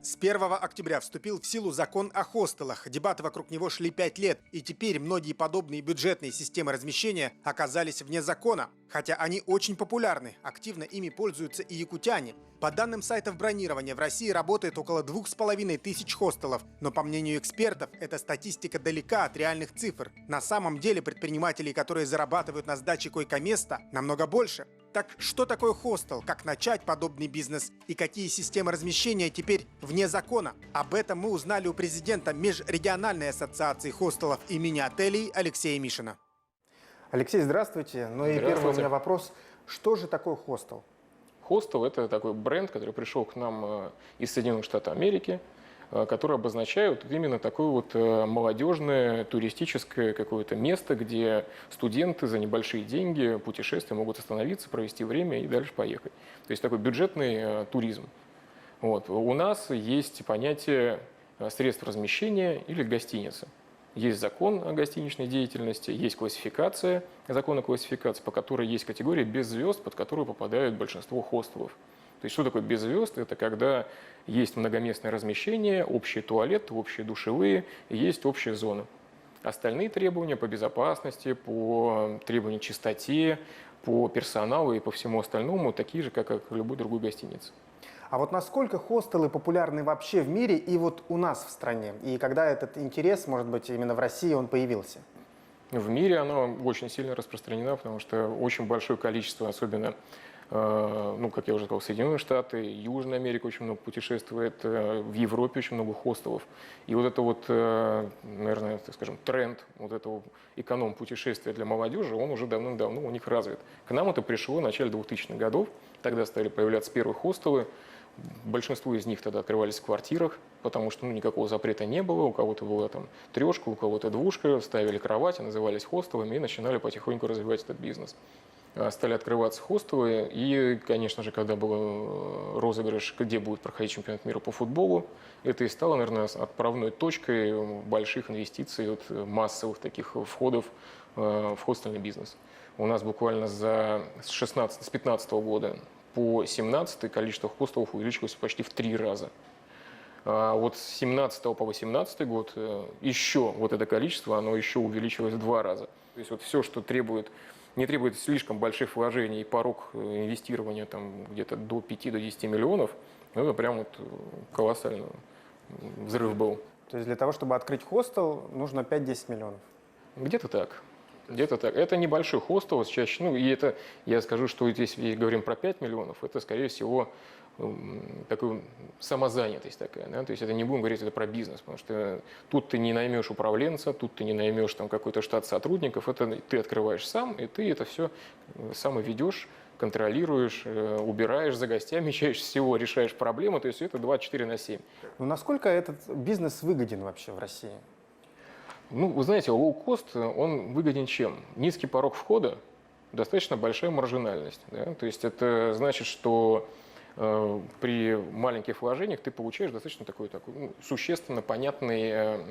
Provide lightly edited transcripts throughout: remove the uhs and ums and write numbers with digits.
С 1 октября вступил в силу закон о хостелах. Дебаты вокруг него шли 5 лет, и теперь многие подобные бюджетные системы размещения оказались вне закона. Хотя они очень популярны, активно ими пользуются и якутяне. По данным сайтов бронирования, в России работает около 2500 хостелов, но по мнению экспертов, эта статистика далека от реальных цифр. На самом деле предпринимателей, которые зарабатывают на сдаче койко-места, намного больше. Так что такое хостел, как начать подобный бизнес и какие системы размещения теперь вне закона? Об этом мы узнали у президента Межрегиональной ассоциации хостелов и мини-отелей Алексея Мишина. Алексей, здравствуйте. Ну и первый у меня вопрос. Что же такое хостел? Хостел – это такой бренд, который пришел к нам из Соединенных Штатов Америки, который обозначают именно такое вот молодежное туристическое какое-то место, где студенты за небольшие деньги, путешествия могут остановиться, провести время и дальше поехать. То есть такой бюджетный туризм. Вот. У нас есть понятие средств размещения или гостиницы. Есть закон о гостиничной деятельности, есть классификация, закон о классификации, по которой есть категория без звезд, под которую попадают большинство хостелов. То есть что такое без звезд? Это когда есть многоместное размещение, общие туалеты, общие душевые, и есть общая зона. Остальные требования по безопасности, по требованиям чистоте, по персоналу и по всему остальному такие же, как и в любой другой гостинице. А вот насколько хостелы популярны вообще в мире и вот у нас в стране? И когда этот интерес, может быть, именно в России он появился? В мире оно очень сильно распространено, потому что очень большое количество, особенно, как я уже сказал, Соединенные Штаты, Южная Америка очень много путешествует, в Европе очень много хостелов. И вот это вот, наверное, так скажем, тренд вот этого эконом-путешествия для молодежи, он уже давным-давно у них развит. К нам это пришло в начале 2000-х годов, тогда стали появляться первые хостелы. Большинство из них тогда открывались в квартирах, потому что никакого запрета не было. У кого-то была там трешка, у кого-то двушка, ставили кровати, назывались хостелами и начинали потихоньку развивать этот бизнес. Стали открываться хостелы, и, конечно же, когда был розыгрыш, где будет проходить чемпионат мира по футболу, это и стало, наверное, отправной точкой больших инвестиций, вот, массовых таких входов в хостельный бизнес. У нас буквально с 2015 года по 2017 количество хостелов увеличилось почти в 3 раза. А вот с 2017 по 2018 год еще вот это количество, оно еще увеличилось в 2 раза. То есть вот все, что не требует слишком больших вложений, и порог инвестирования там где-то до 5-10 миллионов, это прям вот колоссальный взрыв был. То есть для того, чтобы открыть хостел, нужно 5-10 миллионов? Где-то так. Где-то так. Это небольшой хостел, чаще, и это, я скажу, что здесь говорим про 5 миллионов, это, скорее всего, такая самозанятость такая, да? То есть это не будем говорить это про бизнес, потому что тут ты не наймешь управленца, тут ты не наймешь там какой-то штат сотрудников, это ты открываешь сам, и ты это все сам ведешь, контролируешь, убираешь за гостями, чаще всего решаешь проблемы, то есть это 24/7. Ну, насколько этот бизнес выгоден вообще в России? Ну, вы знаете, лоу-кост, он выгоден чем? Низкий порог входа, достаточно большая маржинальность. Да? То есть это значит, что при маленьких вложениях ты получаешь достаточно такой существенно понятный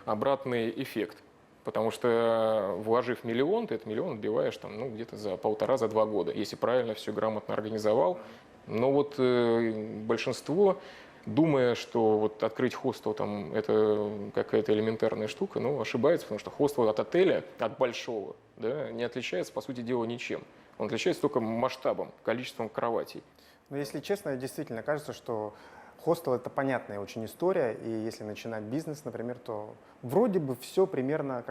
обратный эффект. Потому что, вложив миллион, ты этот миллион отбиваешь где-то за 1,5-2 года, если правильно все грамотно организовал. Но вот большинство, думая, что вот открыть хостел это какая-то элементарная штука, ошибается, потому что хостел от отеля, от большого, да, не отличается, по сути дела, ничем. Он отличается только масштабом, количеством кроватей. Но если честно, действительно кажется, что хостел – это понятная очень история, и если начинать бизнес, например, то вроде бы все примерно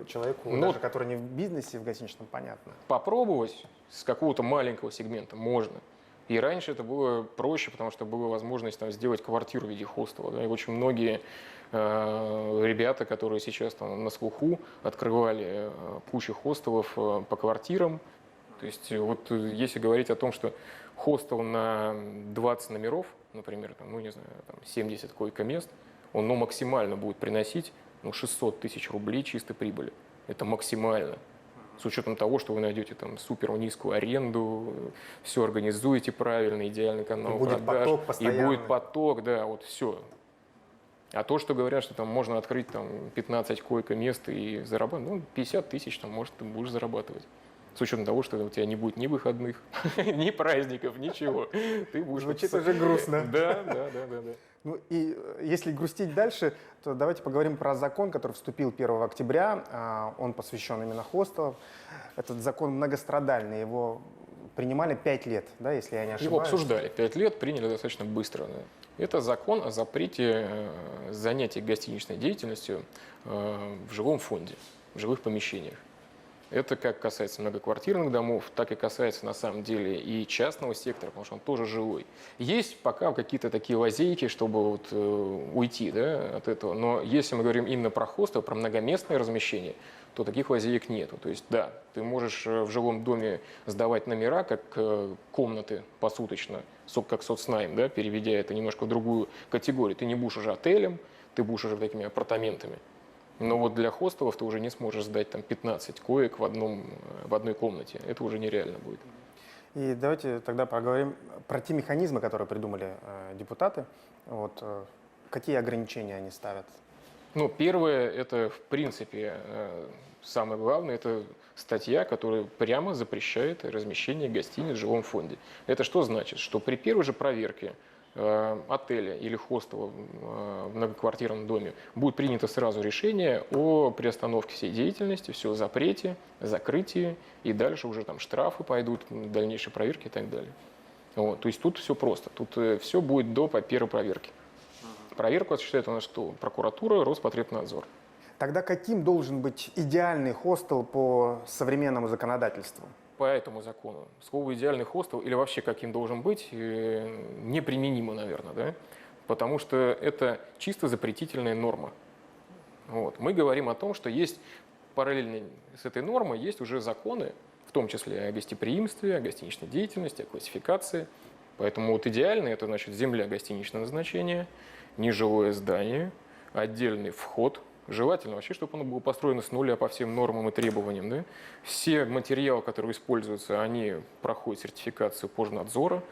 человеку, даже который не в бизнесе, в гостиничном, понятно. Попробовать с какого-то маленького сегмента можно. И раньше это было проще, потому что была возможность сделать квартиру в виде хостела. Да? И очень многие ребята, которые сейчас на слуху, открывали кучу хостелов по квартирам. То есть вот если говорить о том, что хостел на 20 номеров, например, 70 койко-мест, он максимально будет приносить 600 тысяч рублей чистой прибыли. Это максимально. С учетом того, что вы найдете супер низкую аренду, все организуете правильно, идеальный канал и будет продаж, поток постоянный. И будет поток, да, вот все. А то, что говорят, что можно открыть 15 койко-мест и зарабатывать, 50 тысяч, может, ты будешь зарабатывать. с учетом того, что у тебя не будет ни выходных, ни праздников, ничего. Ты будешь... Звучит уже грустно. Да. Ну и если грустить дальше, то давайте поговорим про закон, который вступил 1 октября. Он посвящен именно хостелам. Этот закон многострадальный, его принимали 5 лет, да, если я не ошибаюсь. Его обсуждали 5 лет, приняли достаточно быстро. Да. Это закон о запрете занятий гостиничной деятельностью в жилом фонде, в жилых помещениях. Это как касается многоквартирных домов, так и касается на самом деле и частного сектора, потому что он тоже жилой. Есть пока какие-то такие лазейки, чтобы вот, уйти, да, от этого, но если мы говорим именно про хостел, про многоместное размещение, то таких лазеек нету. То есть да, ты можешь в жилом доме сдавать номера как комнаты посуточно, как соцнайм, да, переведя это немножко в другую категорию. Ты не будешь уже отелем, ты будешь уже такими апартаментами. Но вот для хостелов ты уже не сможешь сдать там 15 коек в одной комнате. Это уже нереально будет. И давайте тогда поговорим про те механизмы, которые придумали депутаты. Вот, какие ограничения они ставят? Ну, первое, это в принципе самое главное, это статья, которая прямо запрещает размещение гостиниц в жилом фонде. Это что значит? Что при первой же проверке отеля или хостела в многоквартирном доме будет принято сразу решение о приостановке всей деятельности, все, запрете, закрытии, и дальше уже там штрафы пойдут, дальнейшие проверки и так далее. Вот, то есть тут все просто, тут все будет до первой проверки. Проверку осуществляет у нас что? Прокуратура, Роспотребнадзор. Тогда каким должен быть идеальный хостел по современному законодательству? По этому закону слово «идеальный хостел» или вообще каким должен быть неприменимо, наверное, да? Потому что это чисто запретительная норма. Вот. Мы говорим о том, что есть параллельно с этой нормой есть уже законы, в том числе о гостеприимстве, о гостиничной деятельности, о классификации. Поэтому вот идеально это значит земля гостиничного назначения, нежилое здание, отдельный вход. Желательно вообще, чтобы оно было построено с нуля по всем нормам и требованиям. Да? Все материалы, которые используются, они проходят сертификацию Пожнадзора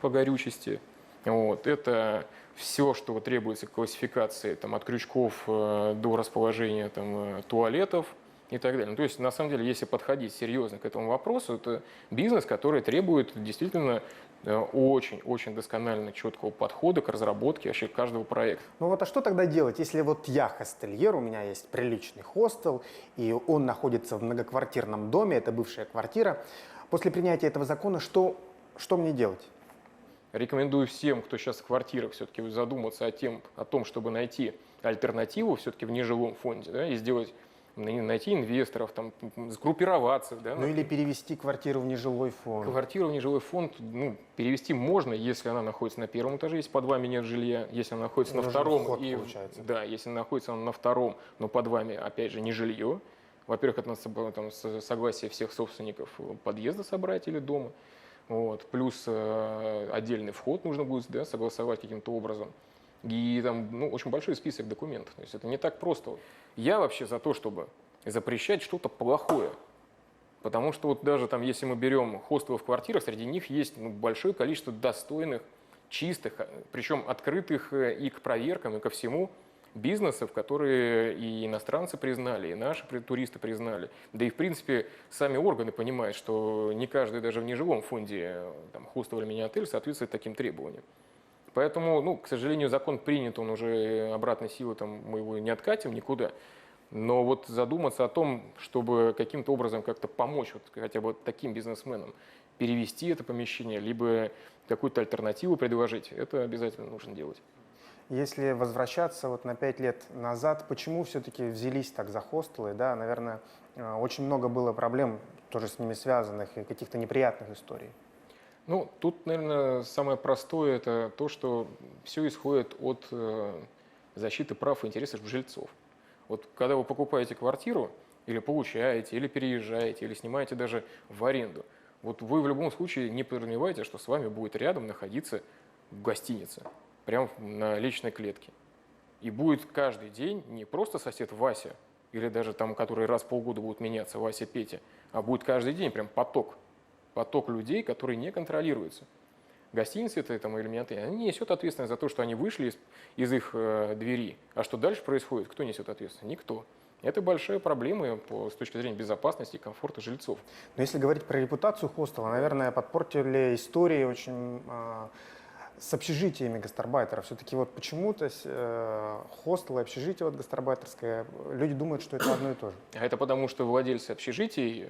по горючести. Вот. Это все, что требуется к классификации, там, от крючков до расположения там, туалетов и так далее. Ну, то есть, на самом деле, если подходить серьезно к этому вопросу, это бизнес, который требует действительно очень-очень досконально четкого подхода к разработке вообще каждого проекта. Ну вот, а что тогда делать, если вот я хостельер, у меня есть приличный хостел, и он находится в многоквартирном доме, это бывшая квартира. После принятия этого закона что мне делать? Рекомендую всем, кто сейчас в квартирах, все-таки задуматься о том, чтобы найти альтернативу все-таки в нежилом фонде, да, и найти инвесторов, там, сгруппироваться. Да, ну или перевести квартиру в нежилой фонд. Квартиру в нежилой фонд перевести можно, если она находится на первом этаже, если под вами нет жилья, если она находится на втором. Вход, получается. Да, если она находится на втором, но под вами, опять же, не жилье. Во-первых, это надо там, согласие всех собственников подъезда собрать или дома. Вот. Плюс отдельный вход нужно будет, да, согласовать каким-то образом. И там очень большой список документов. То есть это не так просто. Я вообще за то, чтобы запрещать что-то плохое. Потому что вот даже там, если мы берем хостелы в квартирах, среди них есть большое количество достойных, чистых, причем открытых и к проверкам, и ко всему бизнесов, которые и иностранцы признали, и наши туристы признали. Да и, в принципе, сами органы понимают, что не каждый даже в нежилом фонде хостел или мини-отель соответствует таким требованиям. Поэтому, к сожалению, закон принят, он уже обратной силы, мы его не откатим никуда. Но вот задуматься о том, чтобы каким-то образом как-то помочь хотя бы таким бизнесменам перевести это помещение, либо какую-то альтернативу предложить, это обязательно нужно делать. Если возвращаться на 5 лет назад, почему все-таки взялись так за хостелы? Да, наверное, очень много было проблем тоже с ними связанных и каких-то неприятных историй. Тут, наверное, самое простое – это то, что все исходит от защиты прав и интересов жильцов. Вот когда вы покупаете квартиру, или получаете, или переезжаете, или снимаете даже в аренду, вот вы в любом случае не подразумеваете, что с вами будет рядом находиться гостиница, прямо на личной клетке. И будет каждый день не просто сосед Вася, или даже который раз в полгода будут меняться Вася, Петя, а будет каждый день прям поток людей, которые не контролируются. Гостиницы или мини-отели, они несут ответственность за то, что они вышли из их двери. А что дальше происходит? Кто несет ответственность? Никто. Это большая проблема с точки зрения безопасности и комфорта жильцов. Но если говорить про репутацию хостела, наверное, подпортили истории очень с общежитиями гастарбайтеров. Все-таки вот почему-то хостел и общежитие вот гастарбайтерское, люди думают, что это одно и то же. А это потому, что владельцы общежитий,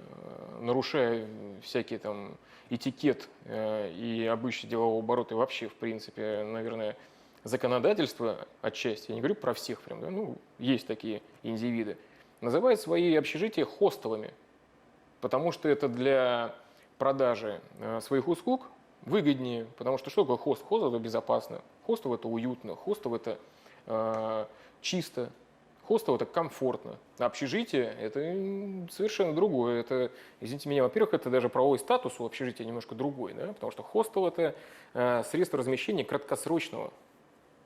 нарушая всякие там этикет и обычаи делового оборота и вообще, в принципе, наверное, законодательство отчасти, я не говорю про всех прям, да, ну, есть такие индивиды, называют свои общежития хостелами, потому что это для продажи своих услуг выгоднее, потому что что такое хост? Хост – это безопасно, хостел – это уютно, хостел – это чисто, хостел – это комфортно. А общежитие – это совершенно другое. Это, извините меня, во-первых, это даже правовой статус у общежития немножко другой, да? Потому что хостел – это средство размещения краткосрочного.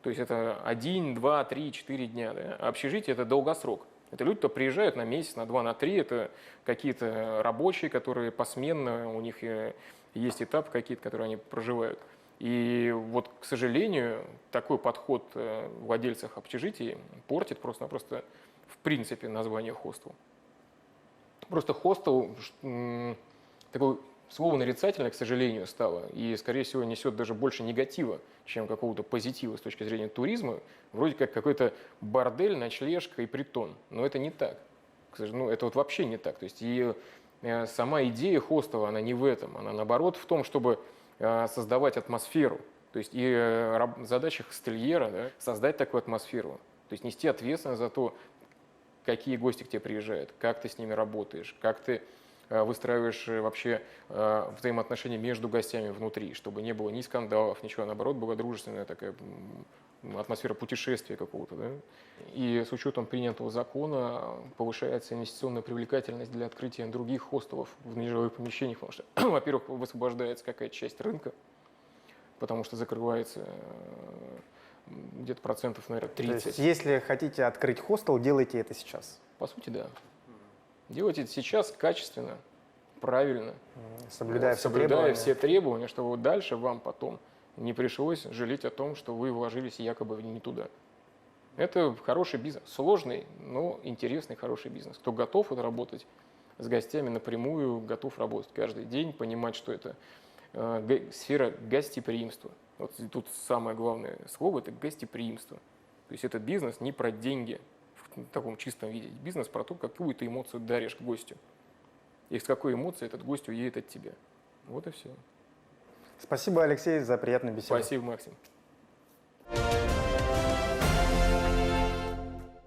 То есть это 1, 2, 3, 4 дня. Да? А общежитие – это долгосрок. Это люди, кто приезжают на месяц, на 2, на 3. Это какие-то рабочие, которые посменно, у них есть этапы какие-то, которые они проживают. И вот, к сожалению, такой подход владельцев общежитий портит просто-напросто в принципе название хостел. Просто хостел такое слово нарицательное, к сожалению, стало, и, скорее всего, несет даже больше негатива, чем какого-то позитива с точки зрения туризма. Вроде как какой-то бордель, ночлежка и притон. Но это не так. Ну, это вот вообще не так. То есть и сама идея хостела, она не в этом. Она, наоборот, в том, чтобы создавать атмосферу. То есть и задача хостельера, да, создать такую атмосферу. То есть нести ответственность за то, какие гости к тебе приезжают, как ты с ними работаешь, как ты выстраиваешь вообще взаимоотношения между гостями внутри, чтобы не было ни скандалов, ничего, а наоборот, была дружественная такая атмосфера путешествия какого-то. Да? И с учетом принятого закона повышается инвестиционная привлекательность для открытия других хостелов в нежилых помещениях, потому что, во-первых, высвобождается какая-то часть рынка, потому что закрывается где-то процентов, наверное, 30. То есть, если хотите открыть хостел, делайте это сейчас. По сути, да. Делайте это сейчас качественно, правильно, Соблюдая все требования, чтобы вот дальше вам потом не пришлось жалеть о том, что вы вложились якобы не туда. Это хороший бизнес, сложный, но интересный, хороший бизнес. Кто готов работать с гостями напрямую, готов работать каждый день, понимать, что это сфера гостеприимства. Вот тут самое главное слово – это гостеприимство. То есть это бизнес не про деньги в таком чистом виде. Бизнес про то, какую ты эмоцию даришь к гостю. И с какой эмоцией этот гость уедет от тебя. Вот и все. Спасибо, Алексей, за приятную беседу. Спасибо, Максим.